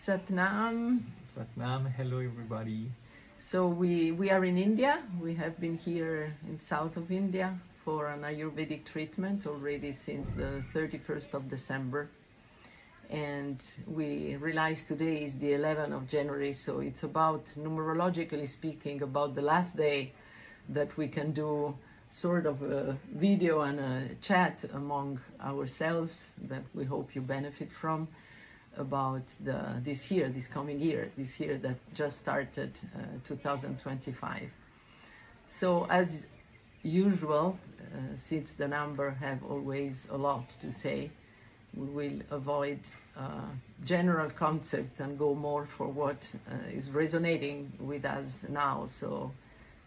Satnam. Satnam, hello everybody. So we are in India. We have been here in south of India for an Ayurvedic treatment already since the 31st of December. And we realize today is the 11th of January, so it's about, numerologically speaking, about the last day that we can do sort of a video and a chat among ourselves that we hope you benefit from about this coming year that just started, 2025. So as usual, since the number have always a lot to say, we will avoid general concept and go more for what is resonating with us now. So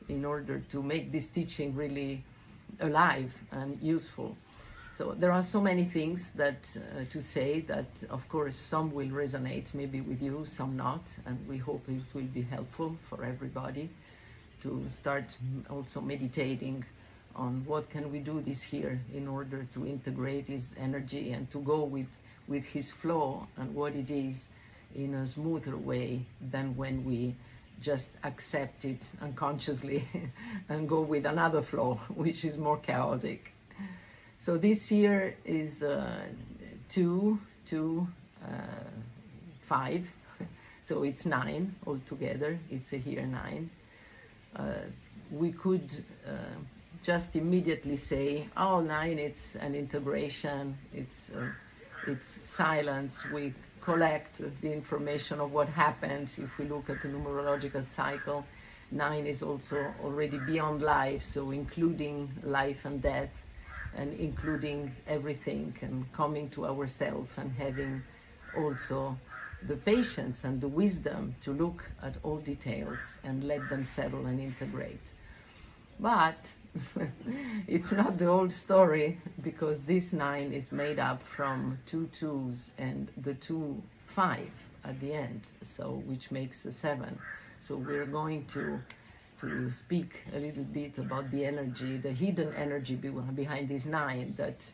in order to make this teaching really alive and useful. So there are so many things that to say that, of course, some will resonate maybe with you, some not, and we hope it will be helpful for everybody to start also meditating on what can we do this year in order to integrate his energy and to go with his flow and what it is in a smoother way than when we just accept it unconsciously and go with another flow, which is more chaotic. So this year is 2, 2, 5, so it's 9 altogether. It's a year 9. We could just immediately say, oh, 9, it's an integration, it's silence. We collect the information of what happens. If we look at the numerological cycle, 9 is also already beyond life, so including life and death, and including everything, and coming to ourselves and having also the patience and the wisdom to look at all details and let them settle and integrate. But it's not the whole story, because this 9 is made up from 2 2s and the 2 5 at the end, so which makes a 7. So we're going to speak a little bit about the energy, the hidden energy behind this 9 that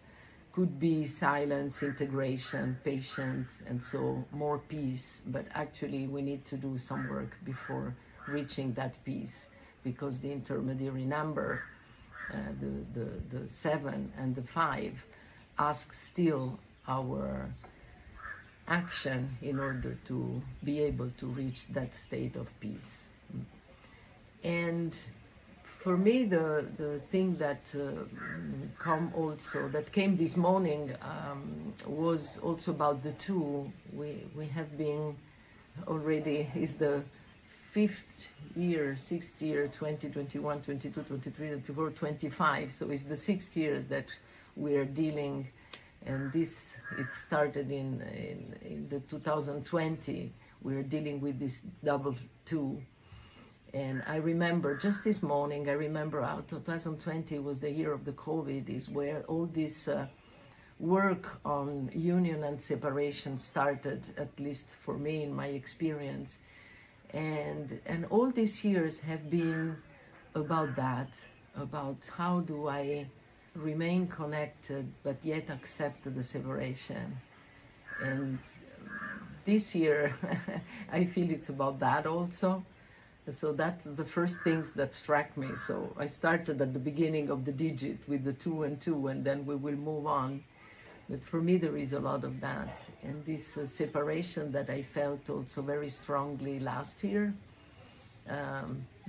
could be silence, integration, patience, and so more peace. But actually we need to do some work before reaching that peace, because the intermediary number, the 7 and the 5, ask still our action in order to be able to reach that state of peace. And for me, the thing that came this morning was also about the 2. We have been already, is the 5th year, 6th year, 2021, 22, 23, 24, 25. So it's the 6th year that we are dealing, and this, it started in the 2020. We are dealing with this double 2. And I remember just this morning, I remember how 2020 was the year of the COVID, is where all this work on union and separation started, at least for me in my experience. And all these years have been about that, about how do I remain connected but yet accept the separation. And this year, I feel it's about that also. So that's the first things that struck me. So I started at the beginning of the digit with the 2 and 2, and then we will move on. But for me, there is a lot of that. And this separation that I felt also very strongly last year,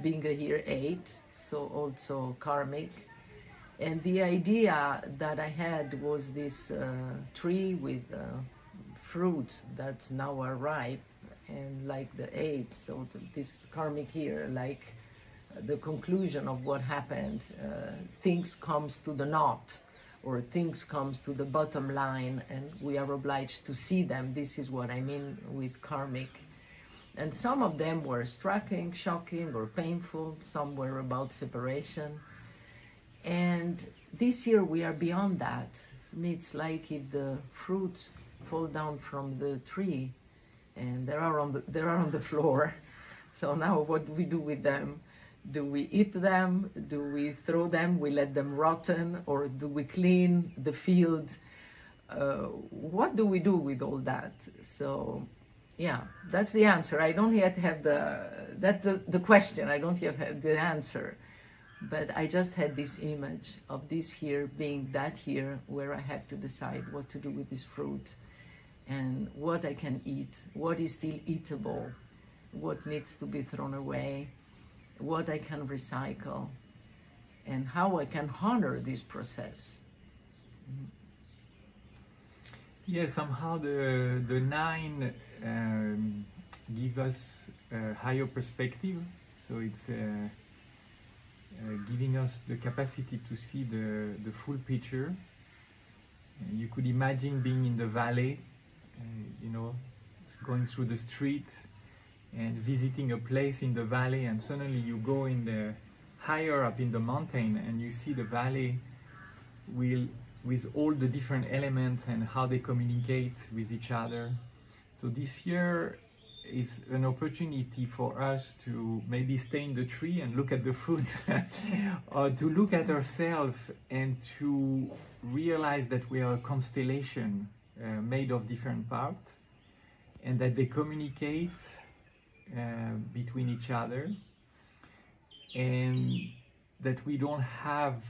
being a year 8, so also karmic. And the idea that I had was this tree with fruit that now are ripe, and like the 8, so this karmic year, like the conclusion of what happened, things comes to the knot, or things comes to the bottom line, and we are obliged to see them. This is what I mean with karmic. And some of them were striking, shocking, or painful. Some were about separation. And this year we are beyond that. It's like if the fruit fall down from the tree, and they are on the floor. So now what do we do with them? Do we eat them? Do we throw them? We let them rotten? Or do we clean the field? What do we do with all that? So Yeah, that's the answer. I don't yet have the question. I don't yet have the answer. But I just had this image of this here being that here where I have to decide what to do with this fruit and what I can eat, what is still eatable, what needs to be thrown away, what I can recycle, and how I can honor this process. Yeah, somehow the 9 give us a higher perspective, so it's giving us the capacity to see the full picture. You could imagine being in the valley, you know, going through the street and visiting a place in the valley, and suddenly you go in the higher up in the mountain and you see the valley with all the different elements and how they communicate with each other. So this year is an opportunity for us to maybe stay in the tree and look at the fruit or to look at ourselves and to realize that we are a constellation made of different parts and that they communicate between each other, and that we don't have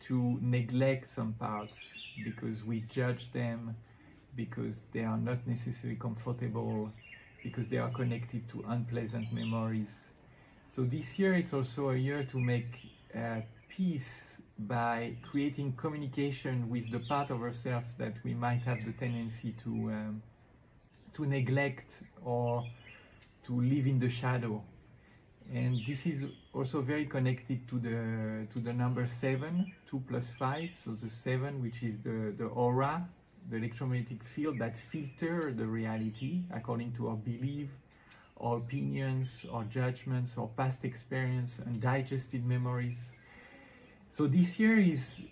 to neglect some parts because we judge them, because they are not necessarily comfortable, because they are connected to unpleasant memories. So this year it's also a year to make peace by creating communication with the part of ourselves that we might have the tendency to neglect or to live in the shadow. And this is also very connected to the number 7, 2 plus 5. So the 7, which is the aura, the electromagnetic field that filter the reality according to our belief, our opinions, our judgments, our past experience, undigested memories. So this year is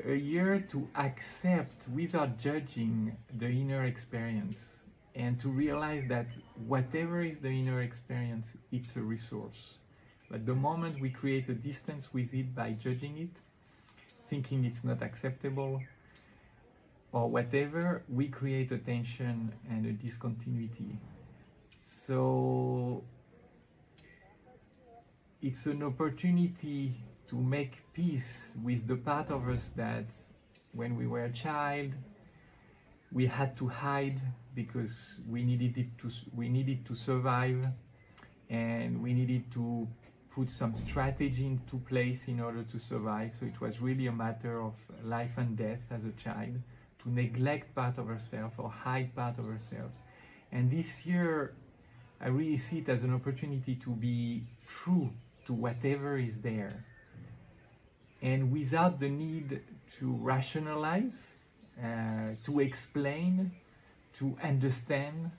a year to accept without judging the inner experience, and to realize that whatever is the inner experience, it's a resource. But the moment we create a distance with it by judging it, thinking it's not acceptable, or whatever, we create a tension and a discontinuity. So it's an opportunity to make peace with the part of us that when we were a child, we had to hide because we needed to survive, and we needed to put some strategy into place in order to survive. So it was really a matter of life and death as a child, to neglect part of ourselves or hide part of ourselves. And this year, I really see it as an opportunity to be true to whatever is there, and without the need to rationalize, to explain, to understand,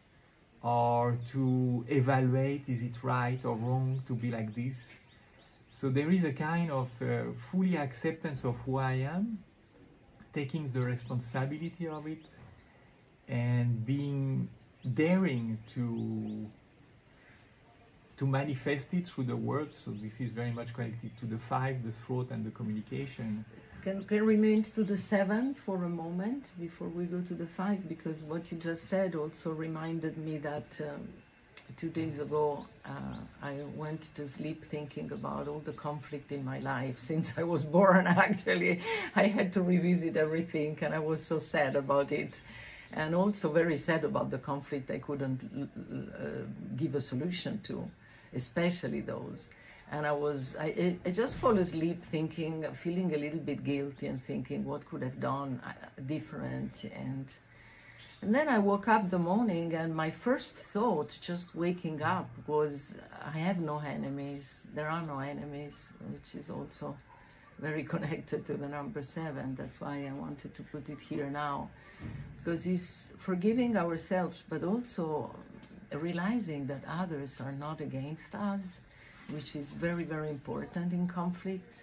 or to evaluate, is it right or wrong to be like this. So there is a kind of fully acceptance of who I am, taking the responsibility of it, and being daring to manifest it through the words. So this is very much connected to the 5, the throat, and the communication. Can remain to the 7 for a moment before we go to the 5, because what you just said also reminded me that 2 days ago I went to sleep thinking about all the conflict in my life since I was born. Actually, I had to revisit everything, and I was so sad about it, and also very sad about the conflict I couldn't give a solution to, especially those. And I just fall asleep thinking, feeling a little bit guilty and thinking what could have done different. And then I woke up the morning, and my first thought, just waking up, was I have no enemies. There are no enemies, which is also very connected to the number 7. That's why I wanted to put it here now, because it's forgiving ourselves, but also realizing that others are not against us, which is very, very important in conflicts,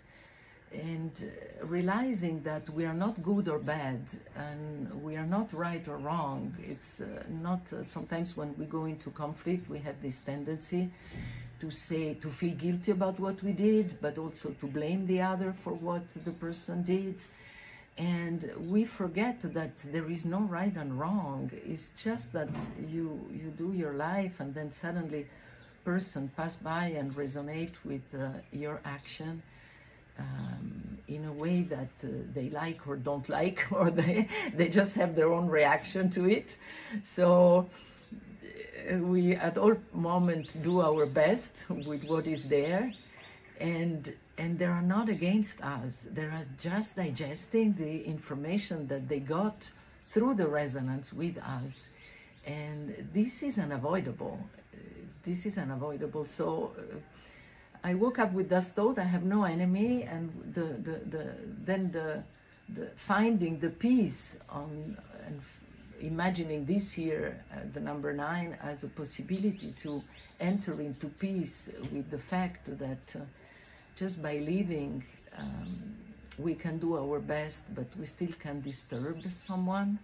and realizing that we are not good or bad, and we are not right or wrong. It's not, sometimes when we go into conflict, we have this tendency to feel guilty about what we did, but also to blame the other for what the person did, And we forget that there is no right and wrong. It's just that you do your life, and then suddenly person pass by and resonate with your action in a way that they like or don't like, or they just have their own reaction to it. So we at all moments do our best with what is there, and they are not against us. They are just digesting the information that they got through the resonance with us. And this is unavoidable. This is unavoidable. So I woke up with this thought, I have no enemy, and then the finding the peace on, and imagining this year, the number 9, as a possibility to enter into peace with the fact that just by living, we can do our best, but we still can disturb someone.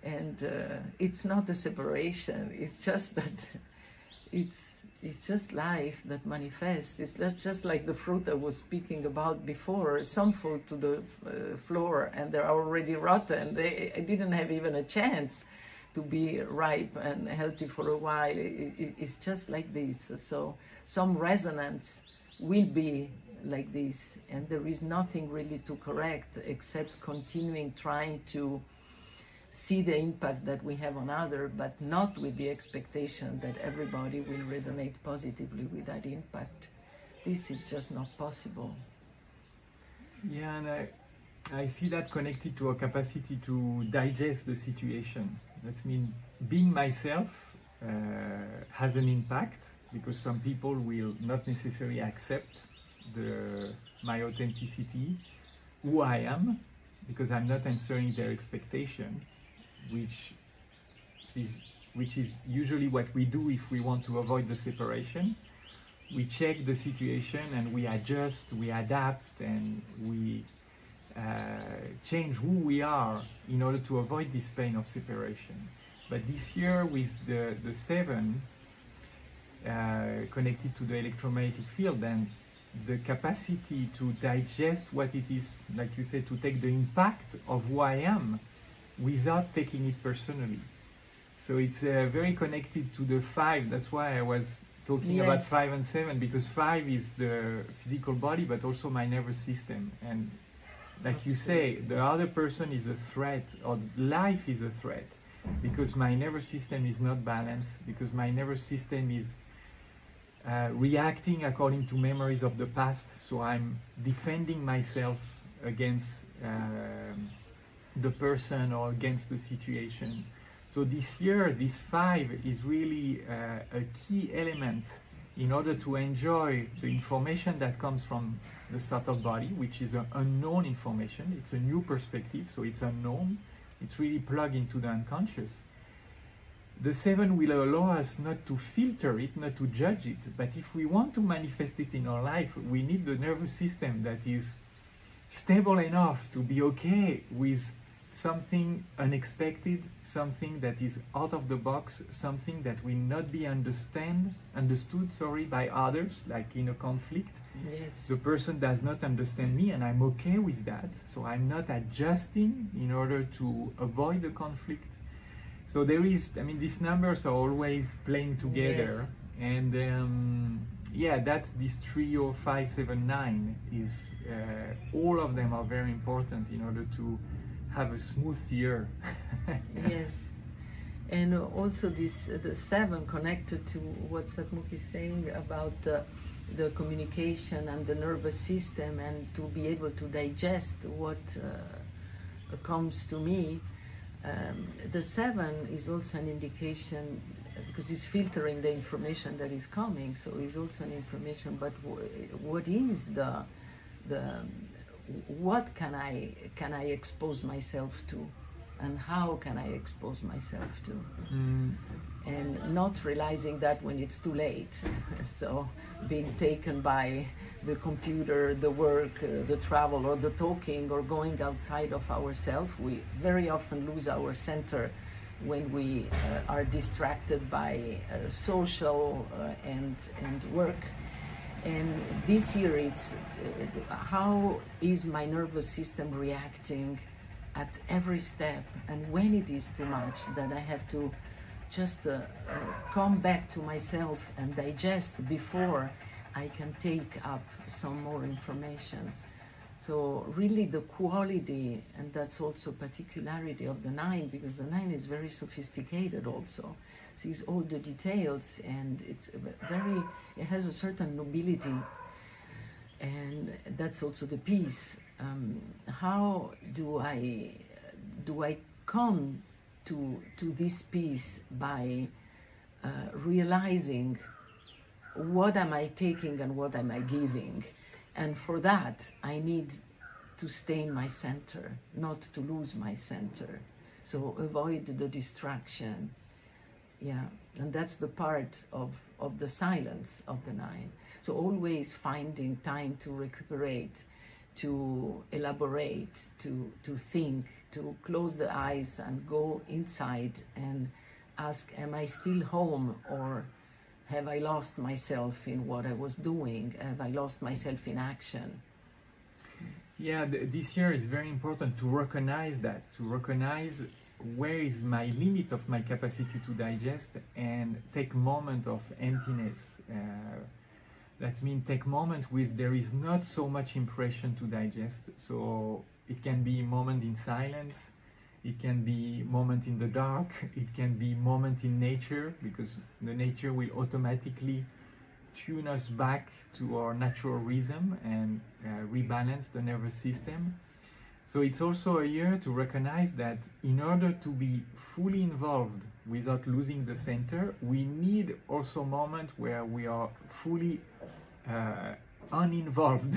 And it's not a separation, it's just that it's just life that manifests. It's just like the fruit I was speaking about before. Some fall to the floor and they're already rotten. I didn't have even a chance to be ripe and healthy for a while. It's just like this. So some resonance will be like this, and there is nothing really to correct except continuing trying to see the impact that we have on others, but not with the expectation that everybody will resonate positively with that impact. This is just not possible. Yeah, and I see that connected to our capacity to digest the situation. That means being myself has an impact, because some people will not necessarily accept my authenticity, who I am, because I'm not answering their expectation, which is usually what we do if we want to avoid the separation. We check the situation and we adjust, we adapt, and we change who we are in order to avoid this pain of separation. But this year, with the 7 connected to the electromagnetic field, and the capacity to digest what it is, like you said, to take the impact of who I am without taking it personally. So it's very connected to the 5. That's why I was talking about 5 and 7, because 5 is the physical body, but also my nervous system. And like you say, the other person is a threat, or life is a threat, because my nervous system is not balanced, because my nervous system is reacting according to memories of the past. So I'm defending myself against the person or against the situation. So this year, this 5 is really a key element in order to enjoy the information that comes from the subtle body, which is an unknown information. It's a new perspective, so it's unknown. It's really plugged into the unconscious. The 7 will allow us not to filter it, not to judge it, but if we want to manifest it in our life, we need the nervous system that is stable enough to be okay with something unexpected, something that is out of the box, something that will not be understood by others, like in a conflict. Yes. The person does not understand me, and I'm okay with that. So I'm not adjusting in order to avoid the conflict. So there is, I mean, these numbers are always playing together. Yes. And yeah, that's this trio 5, 7, 9 is, all of them are very important in order to have a smooth year. Yes. And also this, the 7 connected to what Satmukh is saying about the communication and the nervous system, and to be able to digest what comes to me. The 7 is also an indication, because it's filtering the information that is coming, so it's also an information, but what is what can I expose myself to, and how can I expose myself to? And not realizing that when it's too late. So being taken by the computer, the work, the travel, or the talking, or going outside of ourselves, we very often lose our center when we are distracted by social and work. And this year it's how is my nervous system reacting at every step, and when it is too much that I have to just come back to myself and digest before I can take up some more information. So really the quality, and that's also a particularity of the 9, because the 9 is very sophisticated also, sees all the details, and it has a certain nobility, and that's also the peace. How do I come to this peace? By realizing what am I taking and what am I giving. And for that, I need to stay in my center, not to lose my center. So avoid the distraction. Yeah, and that's the part of the silence of the 9. So always finding time to recuperate, to elaborate, to think, to close the eyes and go inside and ask, am I still home, or have I lost myself in what I was doing? Have I lost myself in action? Yeah, this year is very important to recognize that, to recognize where is my limit of my capacity to digest, and take moment of emptiness. That means take moment with there is not so much impression to digest. So it can be moment in silence, it can be moment in the dark, it can be moment in nature, because the nature will automatically tune us back to our natural rhythm and rebalance the nervous system. So it's also a year to recognize that in order to be fully involved without losing the center, we need also a moment where we are fully uninvolved.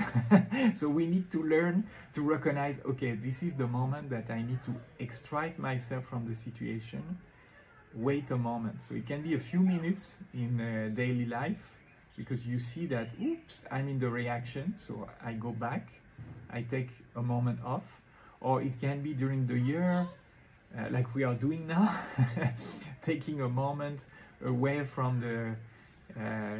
So we need to learn to recognize, okay, this is the moment that I need to extract myself from the situation. Wait a moment. So it can be a few minutes in daily life, because you see that, oops, I'm in the reaction, so I go back, I take a moment off. Or it can be during the year, like we are doing now, taking a moment away from the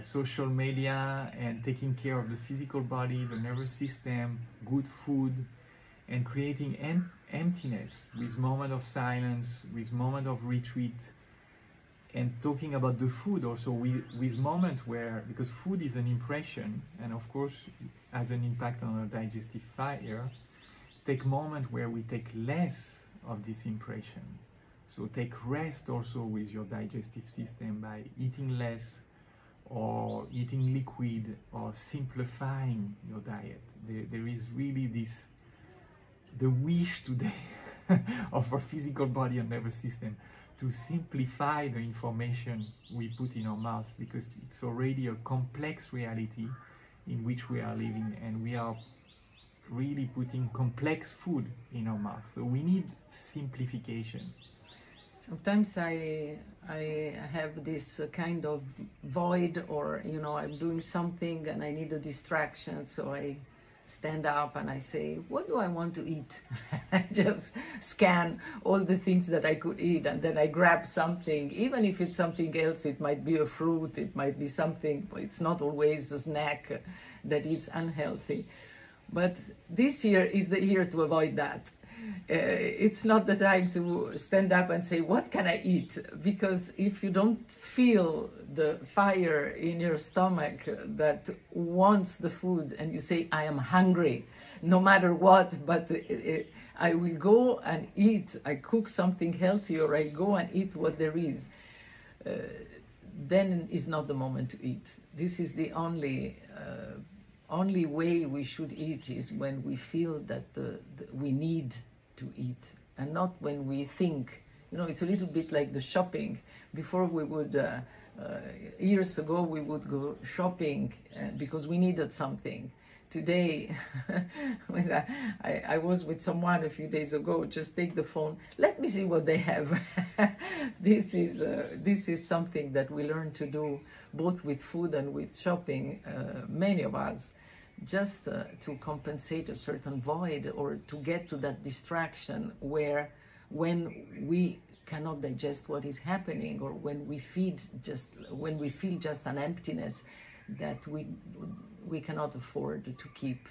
social media and taking care of the physical body, the nervous system, good food, and creating emptiness with moment of silence, with moment of retreat, and talking about the food also with moment where, because food is an impression and of course has an impact on our digestive fire, take moment where we take less of this impression. So take rest also with your digestive system by eating less, or eating liquid, or simplifying your diet. There is really the wish today of our physical body and nervous system to simplify the information we put in our mouth, because it's already a complex reality in which we are living, and we are really putting complex food in our mouth. So we need simplification. Sometimes I have this kind of void, or I'm doing something and I need a distraction, so I stand up and I say, what do I want to eat? I just scan all the things that I could eat, and then I grab something, even if it's something else. It might be a fruit, it might be something, but it's not always a snack that is unhealthy. But this year is the year to avoid that. It's not the time to stand up and say, what can I eat? Because if you don't feel the fire in your stomach that wants the food, and you say, I am hungry, no matter what, but I will go and eat, I cook something healthy, or I go and eat what there is, then is not the moment to eat. This is the only way we should eat, is when we feel that we need to eat, and not when we think. It's a little bit like the shopping. Before we would, years ago, we would go shopping because we needed something. Today, I was with someone a few days ago, just take the phone, let me see what they have. This is something that we learn to do both with food and with shopping, many of us, just to compensate a certain void, or to get to that distraction where, when we cannot digest what is happening, or when we feel just an emptiness, that we cannot afford to keep.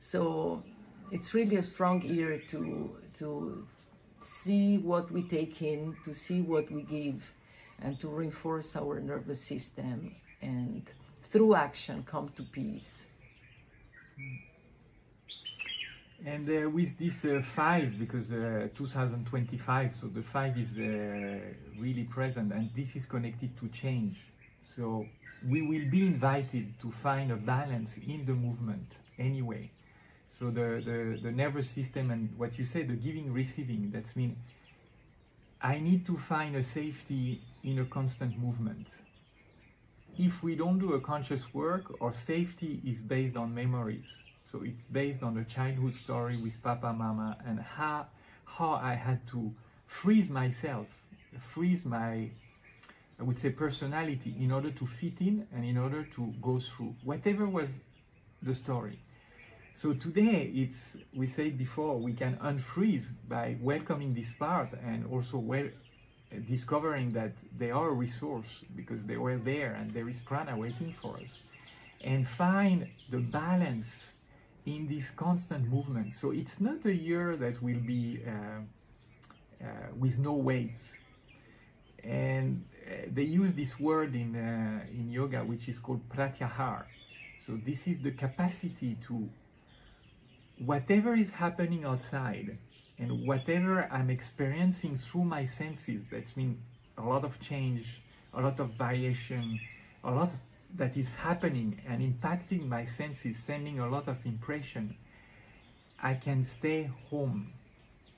So it's really a strong year to see what we take in, to see what we give, and to reinforce our nervous system, and through action come to peace. And with this 5, because 2025, so the 5 is really present, and this is connected to change. So we will be invited to find a balance in the movement anyway. So the nervous system, and what you say, the giving, receiving, that's mean I need to find a safety in a constant movement. If we don't do a conscious work, our safety is based on memories. So it's based on the childhood story with Papa, Mama, and how I had to freeze myself, freeze my, I would say, personality in order to fit in and in order to go through whatever was the story. So today, it's, we said before, we can unfreeze by welcoming this part, and also discovering that they are a resource because they were there and there is prana waiting for us, and find the balance in this constant movement. So it's not a year that will be with no waves. And they use this word in yoga, which is called pratyahar. So this is the capacity to, whatever is happening outside and whatever I'm experiencing through my senses, that's mean a lot of change, a lot of variation, a lot that is happening and impacting my senses, sending a lot of impression, I can stay home.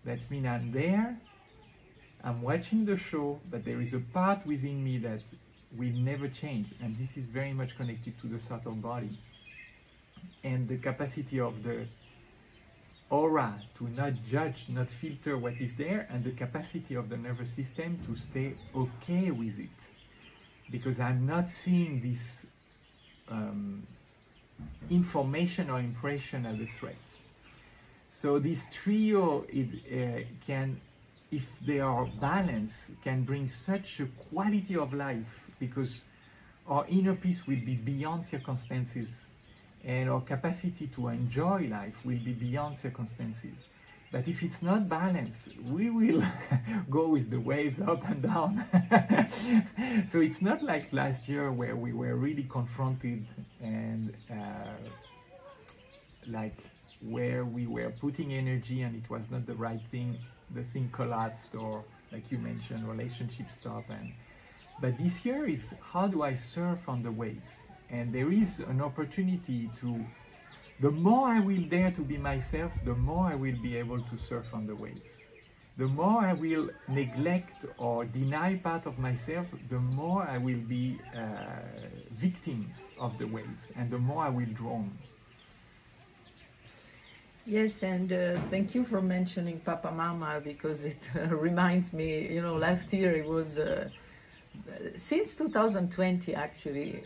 That means I'm there, I'm watching the show, but there is a part within me that will never change, and this is very much connected to the subtle body. And the capacity of the aura to not judge, not filter what is there, and the capacity of the nervous system to stay okay with it. Because I'm not seeing this information or impression as a threat. So this trio, can, if they are balanced, can bring such a quality of life, because our inner peace will be beyond circumstances, and our capacity to enjoy life will be beyond circumstances. But if it's not balanced, we will go with the waves up and down. So it's not like last year where we were really confronted and like where we were putting energy and it was not the right thing, the thing collapsed, or like you mentioned, relationships stopped. But this year is, how do I surf on the waves? And there is an opportunity to, the more I will dare to be myself, the more I will be able to surf on the waves. The more I will neglect or deny part of myself, the more I will be victim of the waves, and the more I will drown. Yes, and thank you for mentioning Papa Mama, because it reminds me, you know, last year it was, since 2020 actually,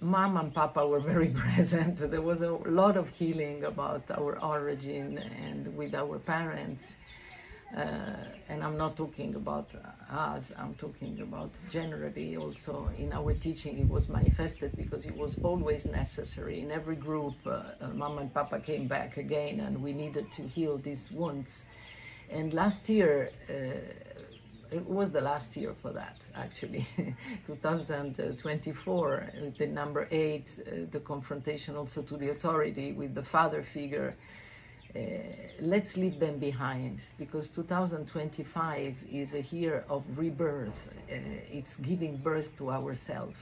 Mom and Papa were very present. There was a lot of healing about our origin and with our parents. And I'm not talking about us, I'm talking about generally also in our teaching. It was manifested because it was always necessary. In every group, Mom and Papa came back again, and we needed to heal these wounds. And last year, it was the last year for that, actually. 2024, the number 8, the confrontation also to the authority with the father figure. Let's leave them behind, because 2025 is a year of rebirth. It's giving birth to ourselves.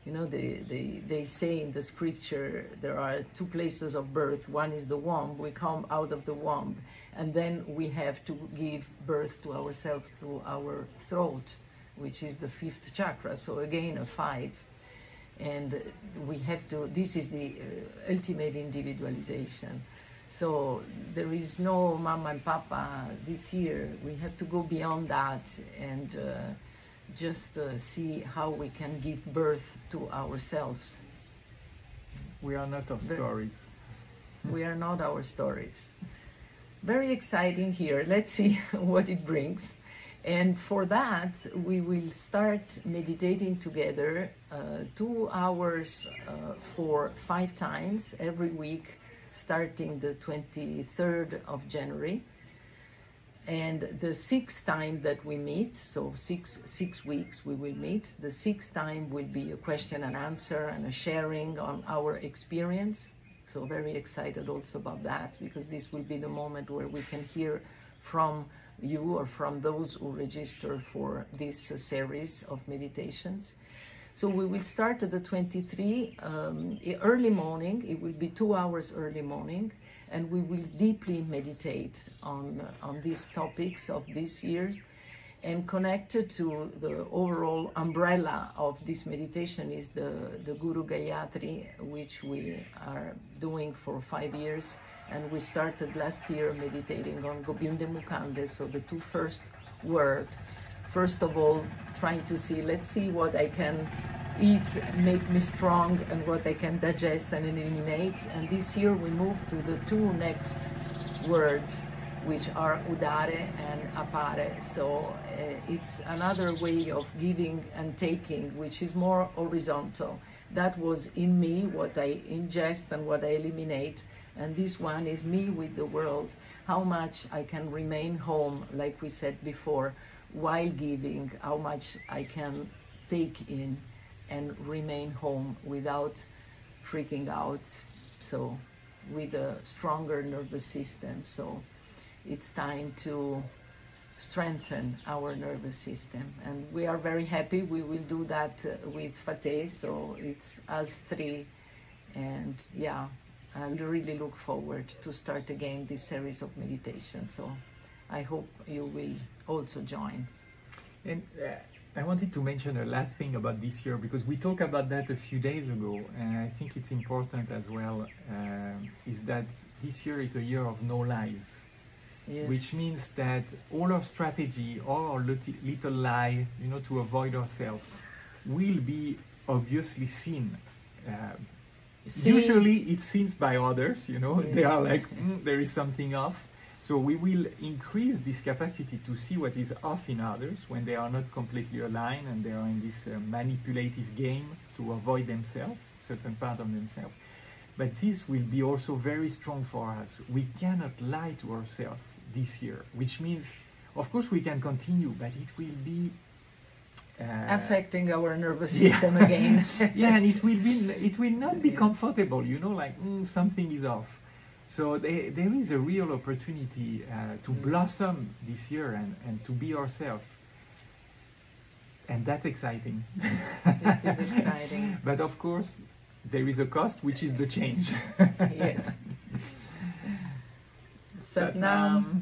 You know, they say in the scripture there are 2 places of birth. One is the womb. We come out of the womb, and then we have to give birth to ourselves through our throat, which is the 5th chakra. So again, a 5. And we have to, this is the ultimate individualization. So there is no Mama and Papa this year. We have to go beyond that and just see how we can give birth to ourselves. We are not our stories. We are not our stories. Very exciting here. Let's see what it brings. And for that, we will start meditating together 2 hours for 5 times every week, starting the 23rd of January. And the 6th time that we meet, so six weeks we will meet, the 6th time will be a question and answer and a sharing on our experience. So very excited also about that, because this will be the moment where we can hear from you or from those who register for this series of meditations. So we will start at the 23 early morning. It will be 2 hours early morning, and we will deeply meditate on these topics of this year. And connected to the overall umbrella of this meditation is the Guru Gayatri, which we are doing for 5 years. And we started last year meditating on Govinda Mukande, so the 2 first words. First of all, trying to see, let's see what I can eat, make me strong, and what I can digest and eliminate. And this year we moved to the 2 next words, which are udare and apare. So it's another way of giving and taking, which is more horizontal. That was in me, what I ingest and what I eliminate. And this one is me with the world, how much I can remain home, like we said before, while giving, how much I can take in and remain home without freaking out. So with a stronger nervous system. So it's time to strengthen our nervous system, and we are very happy. We will do that with Fateh, so it's us 3, and yeah, I really look forward to start again this series of meditation. So I hope you will also join. And I wanted to mention a last thing about this year, because we talked about that a few days ago, and I think it's important as well, is that this year is a year of no lies. Yes. Which means that all our strategy, all our little lie, to avoid ourselves, will be obviously seen. Usually it's seen by others, yes. They are like, there is something off. So we will increase this capacity to see what is off in others when they are not completely aligned and they are in this manipulative game to avoid themselves, certain part of themselves. But this will be also very strong for us. We cannot lie to ourselves this year, which means, of course, we can continue, but it will be affecting our nervous system again. Yeah, and it will not be comfortable, like something is off. So there is a real opportunity to blossom this year and to be ourselves. And that's exciting. This is exciting. But of course, there is a cost, which is the change. Yes. Satnam.